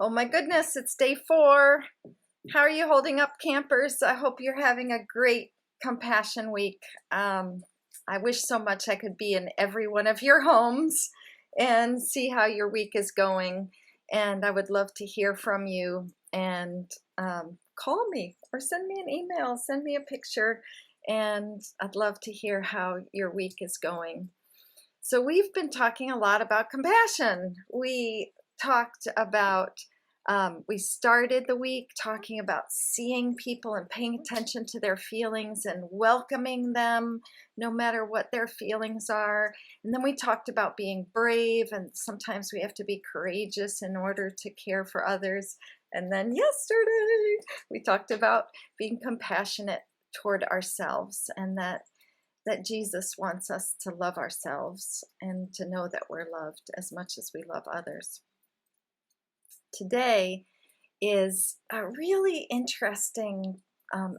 Oh my goodness, it's day 4. How are you holding up, campers? I hope you're having a great Compassion Week. I wish so much I could be in every one of your homes and see how your week is going. And I would love to hear from you and call me or send me an email, send me a picture, and I'd love to hear how your week is going. So we've been talking a lot about compassion. We talked about, we started the week talking about seeing people and paying attention to their feelings and welcoming them no matter what their feelings are. And then we talked about being brave, and sometimes we have to be courageous in order to care for others. And then yesterday we talked about being compassionate toward ourselves, and that Jesus wants us to love ourselves and to know that we're loved as much as we love others. Today is a really interesting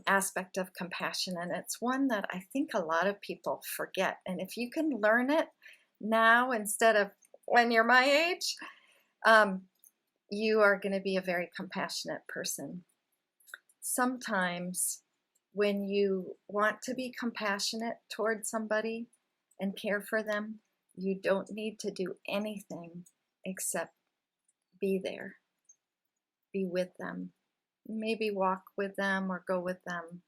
aspect of compassion, and it's one that I think a lot of people forget. And if you can learn it now instead of when you're my age, you are going to be a very compassionate person. Sometimes when you want to be compassionate toward somebody and care for them, you don't need to do anything except be there, be with them, maybe walk with them or go with them.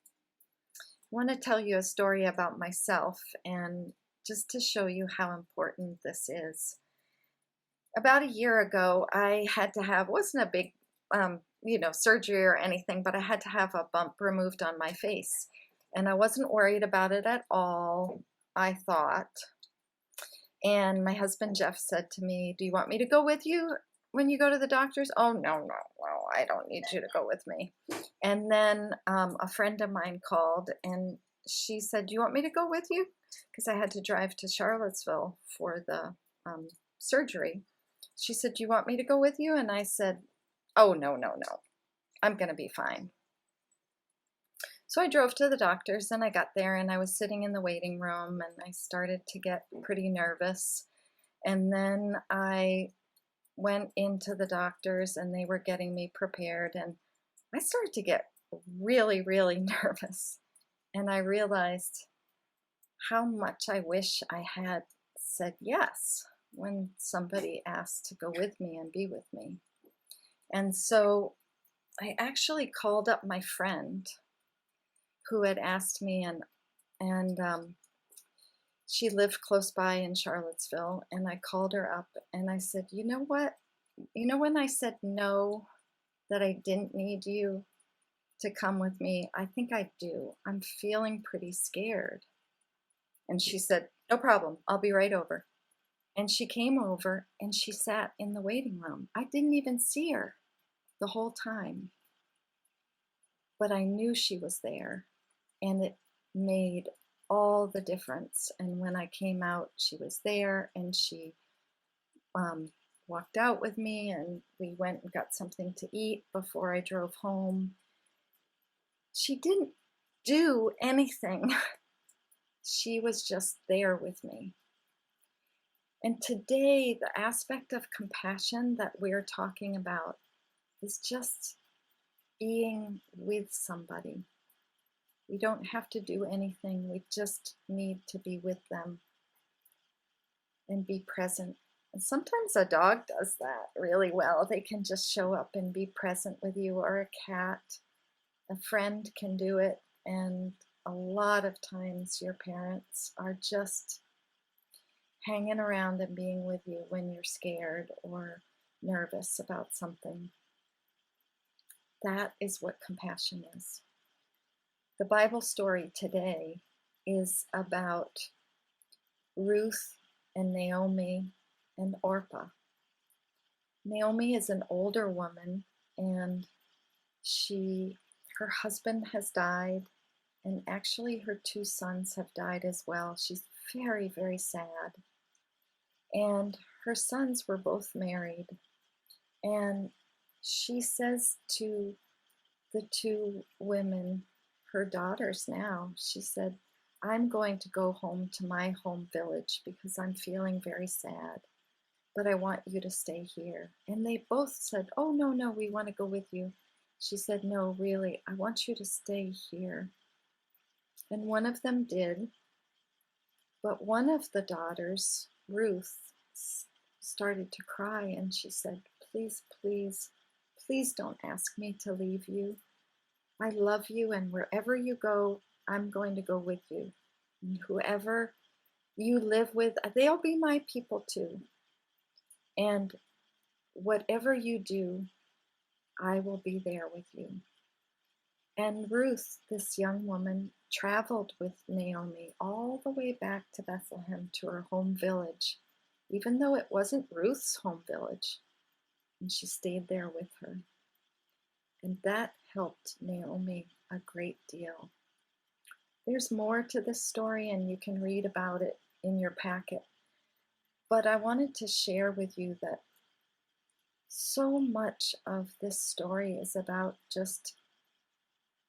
I want to tell you a story about myself, and just to show you how important this is. About a year ago, I had to have, wasn't a big surgery or anything, but I had to have a bump removed on my face. And I wasn't worried about it at all, I thought. And my husband, Jeff, said to me, "Do you want me to go with you when you go to the doctor's?" "Oh, no, I don't need you to go with me." And then a friend of mine called, and she said, "Do you want me to go with you?" Because I had to drive to Charlottesville for the surgery. She said, "Do you want me to go with you?" And I said, "Oh, no. I'm going to be fine." So I drove to the doctor's, and I got there, and I was sitting in the waiting room, and I started to get pretty nervous. And then I went into the doctor's, and they were getting me prepared, and I started to get really, really nervous. And I realized how much I wish I had said yes when somebody asked to go with me and be with me. And so I actually called up my friend who had asked me, and she lived close by in Charlottesville, and I called her up and I said, "You know what? You know when I said no, that I didn't need you to come with me? I think I do. I'm feeling pretty scared." And she said, "No problem. I'll be right over." And she came over and she sat in the waiting room. I didn't even see her the whole time, but I knew she was there, and it made all the difference. And when I came out, she was there, and she walked out with me, and we went and got something to eat before I drove home. She didn't do anything. She was just there with me. And today, the aspect of compassion that we're talking about is just being with somebody. We don't have to do anything. We just need to be with them and be present. And sometimes a dog does that really well. They can just show up and be present with you, or a cat. A friend can do it. And a lot of times your parents are just hanging around and being with you when you're scared or nervous about something. That is what compassion is. The Bible story today is about Ruth and Naomi and Orpah. Naomi is an older woman, and her husband has died, and actually her 2 sons have died as well. She's very, very sad. And her sons were both married. And she says to the 2 women, her daughters now, she said, "I'm going to go home to my home village because I'm feeling very sad. but I want you to stay here. And they both said, oh, no, no, we want to go with you. She said, no, really, I want you to stay here. And one of them did, but one of the daughters, Ruth, started to cry, and she said, please, please, please don't ask me to leave you. I love you, and wherever you go, I'm going to go with you. And whoever you live with, they'll be my people too. And whatever you do, I will be there with you. And Ruth, this young woman, traveled with Naomi all the way back to Bethlehem, to her home village, even though it wasn't Ruth's home village. And she stayed there with her. And that helped Naomi a great deal. There's more to this story, and you can read about it in your packet. But I wanted to share with you that so much of this story is about just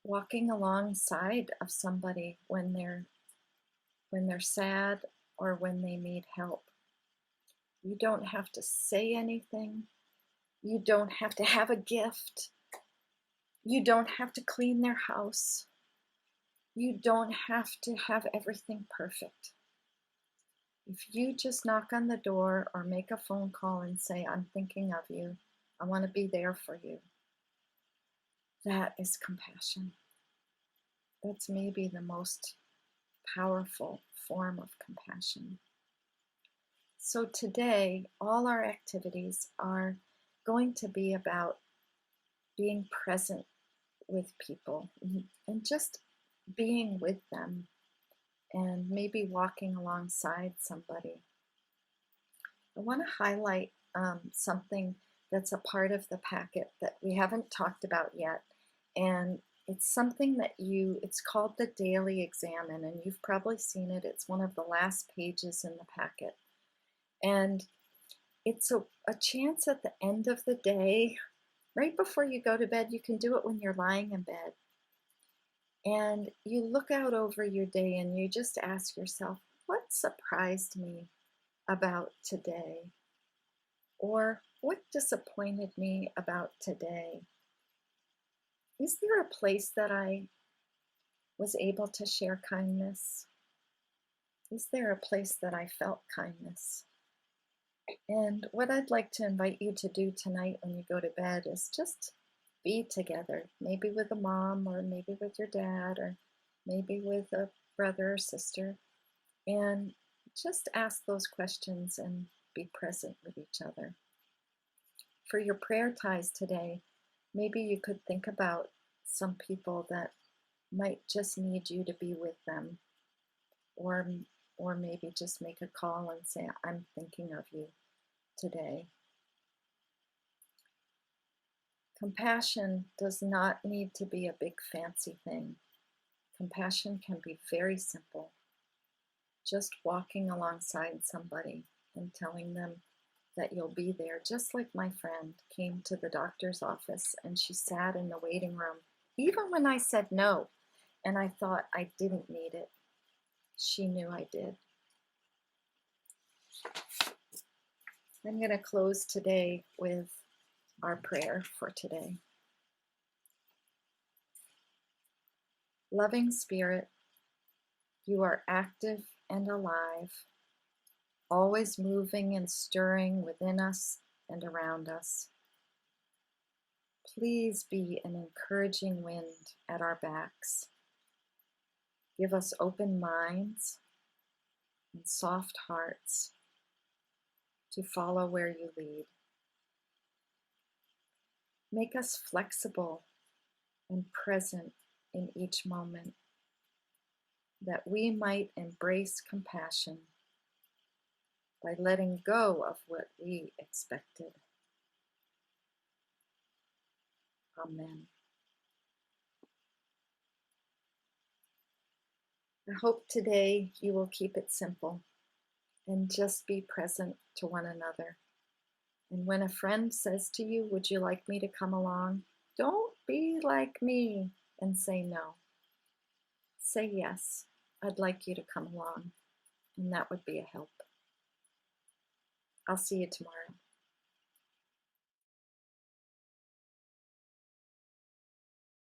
walking alongside of somebody when they're sad or when they need help. You don't have to say anything. You don't have to have a gift. You don't have to clean their house. You don't have to have everything perfect. If you just knock on the door or make a phone call and say, I'm thinking of you, I want to be there for you, that is compassion. That's maybe the most powerful form of compassion. So today, all our activities are going to be about being present with people and just being with them and maybe walking alongside somebody. I want to highlight something that's a part of the packet that we haven't talked about yet, and it's something that it's called the Daily Examine, and you've probably seen it. It's one of the last pages in the packet, and it's a chance at the end of the day, right before you go to bed. You can do it when you're lying in bed, and you look out over your day and you just ask yourself, what surprised me about today? Or what disappointed me about today? Is there a place that I was able to share kindness? Is there a place that I felt kindness? And what I'd like to invite you to do tonight when you go to bed is just be together, maybe with a mom, or maybe with your dad, or maybe with a brother or sister, and just ask those questions and be present with each other. For your prayer ties today, maybe you could think about some people that might just need you to be with them, or maybe just make a call and say, I'm thinking of you today. Compassion does not need to be a big fancy thing. Compassion can be very simple. Just walking alongside somebody and telling them that you'll be there. Just like my friend came to the doctor's office and she sat in the waiting room, even when I said no, and I thought I didn't need it. She knew I did. I'm going to close today with our prayer for today. Loving Spirit, you are active and alive, always moving and stirring within us and around us. Please be an encouraging wind at our backs. Give us open minds and soft hearts to follow where you lead. Make us flexible and present in each moment, that we might embrace compassion by letting go of what we expected. Amen. I hope today you will keep it simple and just be present to one another. And when a friend says to you, would you like me to come along? Don't be like me and say no. Say yes, I'd like you to come along, and that would be a help. I'll see you tomorrow.